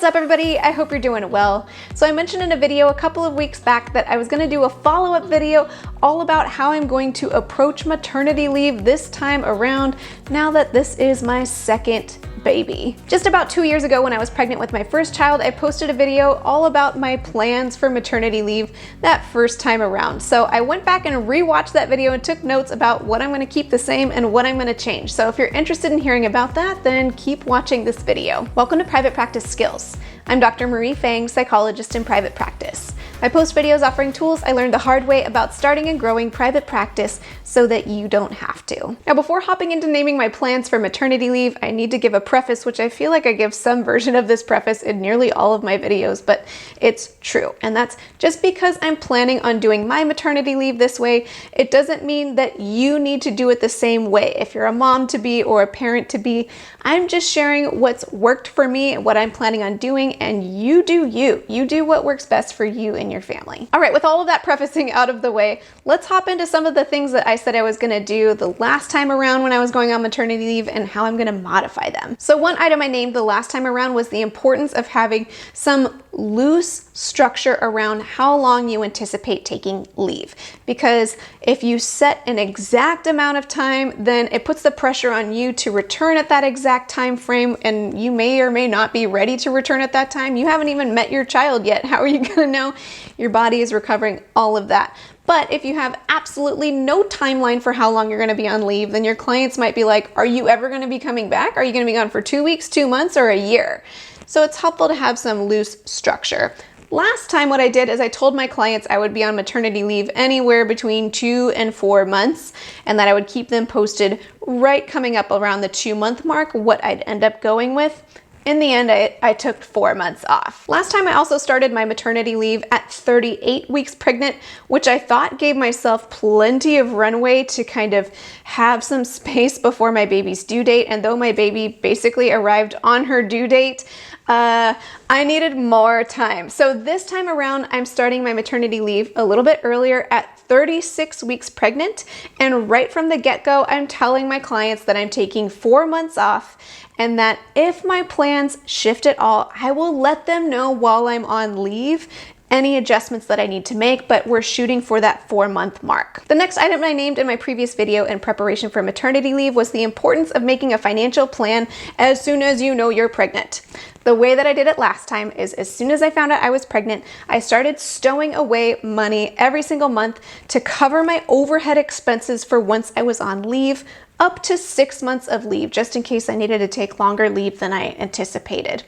What's up everybody? I hope you're doing well. So I mentioned in a video a couple of weeks back that I was going to do a follow-up video all about how I'm going to approach maternity leave this time around now that this is my second baby. Just about 2 years ago when I was pregnant with my first child, I posted a video all about my plans for maternity leave that first time around. So I went back and rewatched that video and took notes about what I'm going to keep the same and what I'm going to change. So if you're interested in hearing about that, then keep watching this video. Welcome to Private Practice Skills. I'm Dr. Marie Fang, psychologist in private practice. I post videos offering tools I learned the hard way about starting and growing private practice so that you don't have to. Now, before hopping into naming my plans for maternity leave, I need to give a preface, which I feel like I give some version of this preface in nearly all of my videos, but it's true. And that's just because I'm planning on doing my maternity leave this way, it doesn't mean that you need to do it the same way. If you're a mom to be or a parent to be, I'm just sharing what's worked for me, what I'm planning on doing, and you do you. You do what works best for you and your family. All right, with all of that prefacing out of the way, let's hop into some of the things that I said I was gonna do the last time around when I was going on maternity leave and how I'm gonna modify them. So one item I named the last time around was the importance of having some loose structure around how long you anticipate taking leave. Because if you set an exact amount of time, then it puts the pressure on you to return at that exact time frame, and you may or may not be ready to return at that time. You haven't even met your child yet. How are you gonna know your body is recovering? All of that. But if you have absolutely no timeline for how long you're going to be on leave, then your clients might be like, are you ever going to be coming back? Are you going to be gone for 2 weeks, 2 months, or a year? So it's helpful to have some loose structure. Last time what I did is I told my clients I would be on maternity leave anywhere between 2 and 4 months, and that I would keep them posted right coming up around the 2-month mark what I'd end up going with. In the end, I took 4 months off. Last time I also started my maternity leave at 38 weeks pregnant, which I thought gave myself plenty of runway to kind of have some space before my baby's due date. And though my baby basically arrived on her due date, I needed more time. So this time around, I'm starting my maternity leave a little bit earlier at 36 weeks pregnant. And right from the get-go, I'm telling my clients that I'm taking 4 months off, and that if my plans shift at all, I will let them know while I'm on leave any adjustments that I need to make, but we're shooting for that 4-month mark. The next item I named in my previous video in preparation for maternity leave was the importance of making a financial plan as soon as you know you're pregnant. The way that I did it last time is as soon as I found out I was pregnant, I started stowing away money every single month to cover my overhead expenses for once I was on leave, up to 6 months of leave, just in case I needed to take longer leave than I anticipated.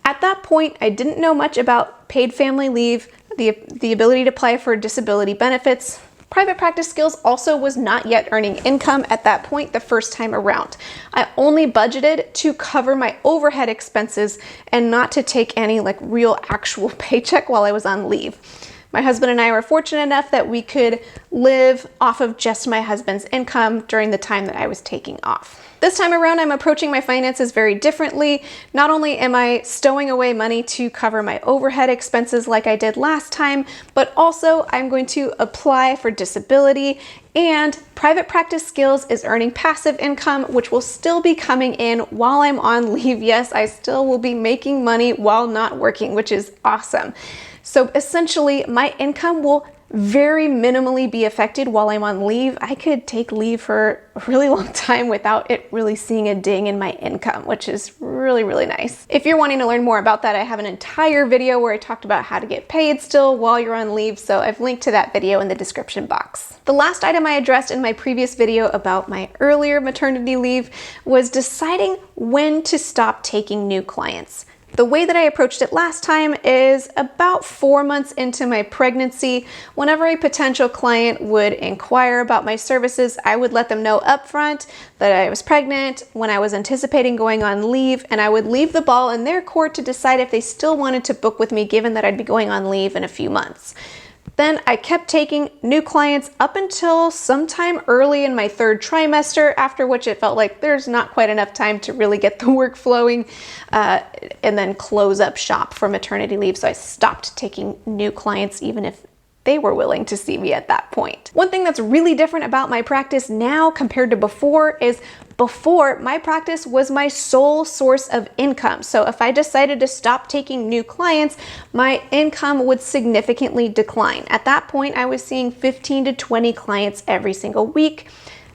At that point, I didn't know much about paid family leave, the ability to apply for disability benefits. Private practice skills also was not yet earning income at that point the first time around. I only budgeted to cover my overhead expenses and not to take any real actual paycheck while I was on leave. My husband and I were fortunate enough that we could live off of just my husband's income during the time that I was taking off. This time around, I'm approaching my finances very differently. Not only am I stowing away money to cover my overhead expenses like I did last time, but also I'm going to apply for disability, and private practice skills is earning passive income, which will still be coming in while I'm on leave. Yes, I still will be making money while not working, which is awesome. So essentially, my income will very minimally be affected while I'm on leave. I could take leave for a really long time without it really seeing a ding in my income, which is really, really nice. If you're wanting to learn more about that, I have an entire video where I talked about how to get paid still while you're on leave, so I've linked to that video in the description box. The last item I addressed in my previous video about my earlier maternity leave was deciding when to stop taking new clients. The way that I approached it last time is about 4 months into my pregnancy. Whenever a potential client would inquire about my services, I would let them know upfront that I was pregnant, when I was anticipating going on leave, and I would leave the ball in their court to decide if they still wanted to book with me given that I'd be going on leave in a few months. Then I kept taking new clients up until sometime early in my 3rd trimester, after which it felt like there's not quite enough time to really get the work flowing and then close up shop for maternity leave. So I stopped taking new clients even if they were willing to see me at that point. One thing that's really different about my practice now compared to before is Before, my practice was my sole source of income. So if I decided to stop taking new clients, my income would significantly decline. At that point, I was seeing 15 to 20 clients every single week.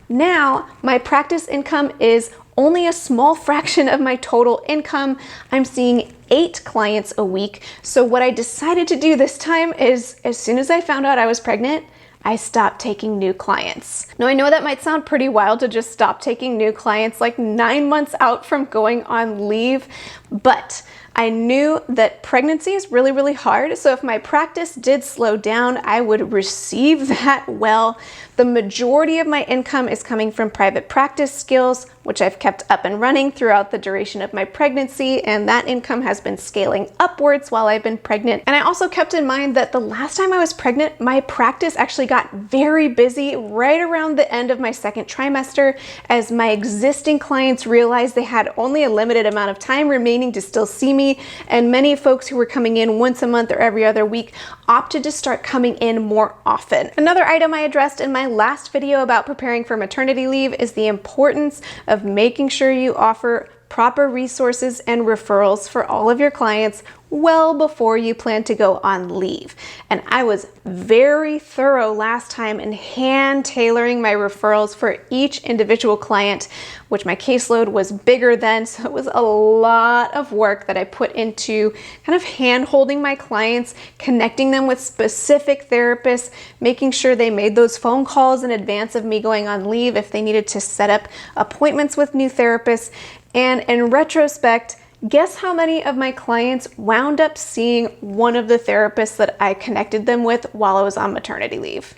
Now, my practice income is only a small fraction of my total income. I'm seeing 8 clients a week. So what I decided to do this time is, as soon as I found out I was pregnant, I stopped taking new clients. Now, I know that might sound pretty wild to just stop taking new clients like 9 months out from going on leave, but I knew that pregnancy is really, really hard. So if my practice did slow down, I would receive that well. The majority of my income is coming from private practice skills, which I've kept up and running throughout the duration of my pregnancy, and that income has been scaling upwards while I've been pregnant. And I also kept in mind that the last time I was pregnant, my practice actually got very busy right around the end of my second trimester, as my existing clients realized they had only a limited amount of time remaining to still see me, and many folks who were coming in once a month or every other week opted to start coming in more often. Another item I addressed in my last video about preparing for maternity leave is the importance of making sure you offer proper resources and referrals for all of your clients well before you plan to go on leave. And I was very thorough last time in hand tailoring my referrals for each individual client, which my caseload was bigger then, so it was a lot of work that I put into kind of hand holding my clients, connecting them with specific therapists, making sure they made those phone calls in advance of me going on leave if they needed to set up appointments with new therapists. And in retrospect, guess how many of my clients wound up seeing one of the therapists that I connected them with while I was on maternity leave?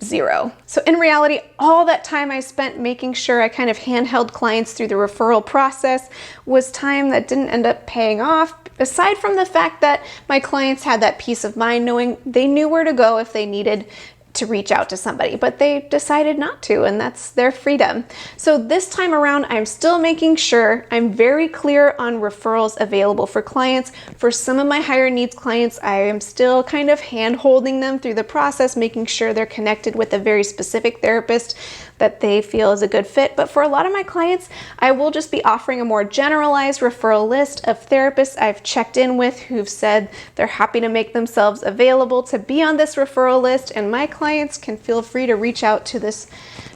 0. So in reality, all that time I spent making sure I kind of handheld clients through the referral process was time that didn't end up paying off, aside from the fact that my clients had that peace of mind knowing they knew where to go if they needed to reach out to somebody, but they decided not to, and that's their freedom. So this time around, I'm still making sure I'm very clear on referrals available for clients. For some of my higher needs clients, I am still kind of hand holding them through the process, making sure they're connected with a very specific therapist that they feel is a good fit. But for a lot of my clients, I will just be offering a more generalized referral list of therapists I've checked in with who've said they're happy to make themselves available to be on this referral list, and my clients can feel free to reach out to this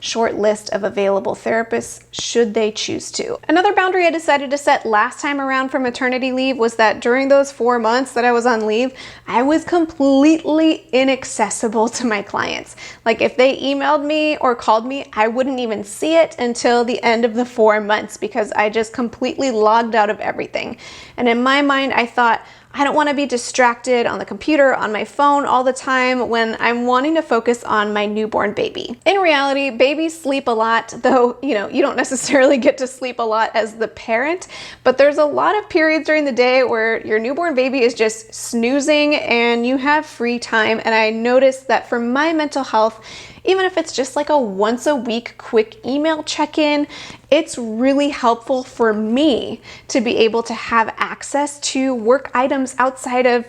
short list of available therapists should they choose to. Another boundary I decided to set last time around for maternity leave was that during those 4 months that I was on leave, I was completely inaccessible to my clients. Like if they emailed me or called me, I wouldn't even see it until the end of the 4 months because I just completely logged out of everything. And in my mind, I thought, I don't want to be distracted on the computer, on my phone all the time when I'm wanting to focus on my newborn baby. In reality, babies sleep a lot, though, you don't necessarily get to sleep a lot as the parent, but there's a lot of periods during the day where your newborn baby is just snoozing and you have free time. And I noticed that for my mental health, even if it's just like a once a week quick email check-in, it's really helpful for me to be able to have access to work items outside of,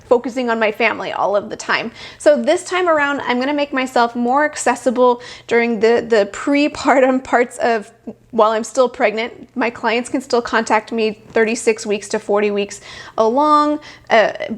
focusing on my family all of the time. So this time around, I'm gonna make myself more accessible during the prepartum parts of while I'm still pregnant. My clients can still contact me 36 weeks to 40 weeks along,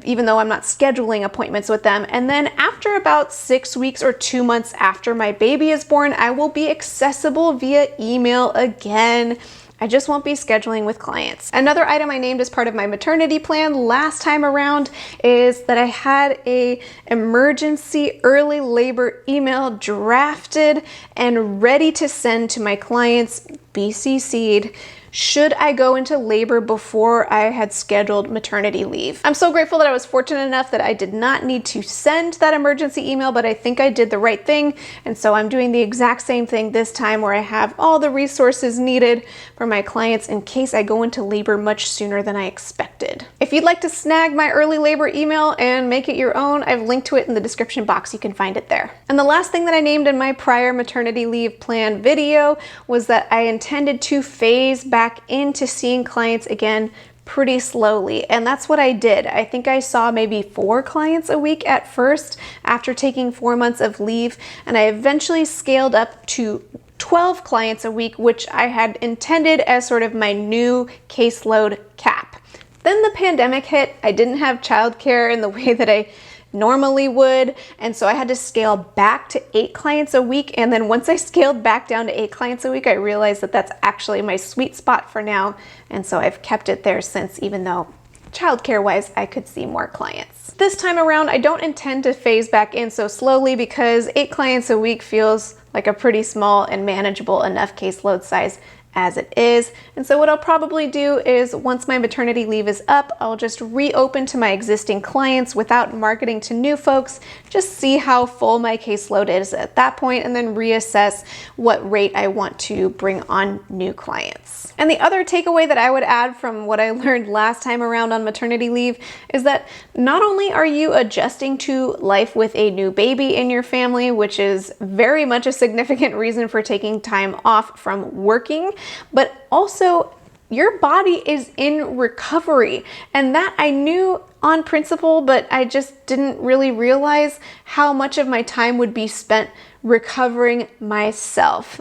even though I'm not scheduling appointments with them. And then after about 6 weeks or 2 months after my baby is born, I will be accessible via email again. I just won't be scheduling with clients. Another item I named as part of my maternity plan last time around is that I had a emergency early labor email drafted and ready to send to my clients, BCC'd, should I go into labor before I had scheduled maternity leave. I'm so grateful that I was fortunate enough that I did not need to send that emergency email, but I think I did the right thing. And so I'm doing the exact same thing this time where I have all the resources needed for my clients in case I go into labor much sooner than I expected. If you'd like to snag my early labor email and make it your own, I've linked to it in the description box. You can find it there. And the last thing that I named in my prior maternity leave plan video was that I intended to phase back into seeing clients again pretty slowly, and that's what I did. I think I saw maybe 4 clients a week at first after taking 4 months of leave, and I eventually scaled up to 12 clients a week, which I had intended as sort of my new caseload cap. Then the pandemic hit. I didn't have childcare in the way that I normally would, and so I had to scale back to 8 clients a week. And then once I scaled back down to 8 clients a week, I realized that that's actually my sweet spot for now, and so I've kept it there since, even though childcare wise I could see more clients. This time around, I don't intend to phase back in so slowly because 8 clients a week feels like a pretty small and manageable enough caseload size as it is. And so what I'll probably do is once my maternity leave is up, I'll just reopen to my existing clients without marketing to new folks, just see how full my caseload is at that point, and then reassess what rate I want to bring on new clients. And the other takeaway that I would add from what I learned last time around on maternity leave is that not only are you adjusting to life with a new baby in your family, which is very much a significant reason for taking time off from working, but also your body is in recovery. And that I knew on principle, but I just didn't really realize how much of my time would be spent recovering myself.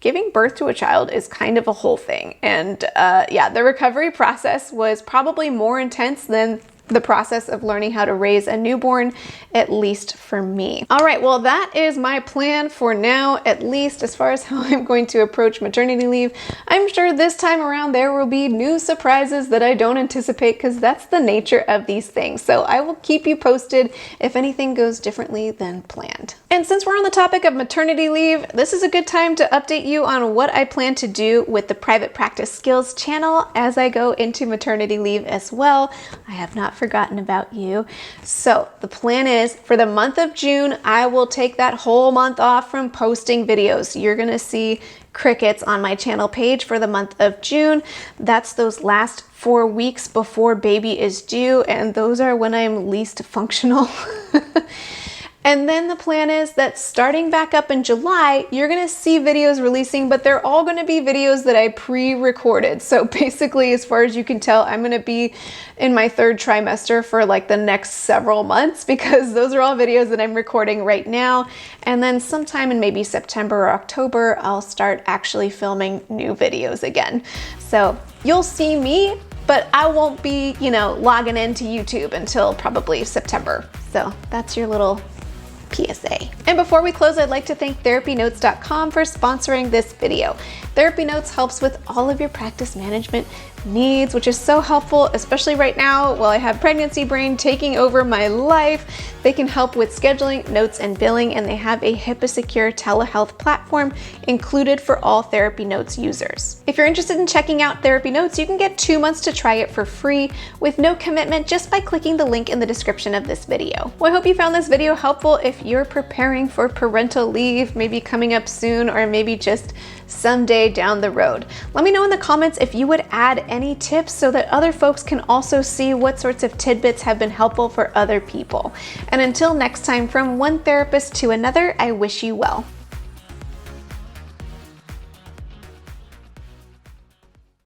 Giving birth to a child is kind of a whole thing. And yeah, the recovery process was probably more intense than the process of learning how to raise a newborn, at least for me. All right, well, that is my plan for now, at least as far as how I'm going to approach maternity leave. I'm sure this time around there will be new surprises that I don't anticipate, because that's the nature of these things. So I will keep you posted if anything goes differently than planned. And since we're on the topic of maternity leave, this is a good time to update you on what I plan to do with the Private Practice Skills channel as I go into maternity leave as well. I have not forgotten about you. So the plan is for the month of June, I will take that whole month off from posting videos. You're gonna see crickets on my channel page for the month of June. That's those last 4 weeks before baby is due, and those are when I'm least functional. And then the plan is that starting back up in July, you're gonna see videos releasing, but they're all gonna be videos that I pre-recorded. So basically, as far as you can tell, I'm gonna be in my 3rd trimester for like the next several months, because those are all videos that I'm recording right now. And then sometime in maybe September or October, I'll start actually filming new videos again. So you'll see me, but I won't be, logging into YouTube until probably September. So that's your little PSA. And before we close, I'd like to thank TherapyNotes.com for sponsoring this video. TherapyNotes helps with all of your practice management needs, which is so helpful, especially right now while I have pregnancy brain taking over my life. They can help with scheduling, notes, and billing, and they have a HIPAA-secure telehealth platform included for all TherapyNotes users. If you're interested in checking out TherapyNotes, you can get 2 months to try it for free with no commitment just by clicking the link in the description of this video. Well, I hope you found this video helpful if you're preparing for parental leave, maybe coming up soon, or maybe just someday down the road. Let me know in the comments if you would add any tips so that other folks can also see what sorts of tidbits have been helpful for other people. And until next time, from one therapist to another, I wish you well.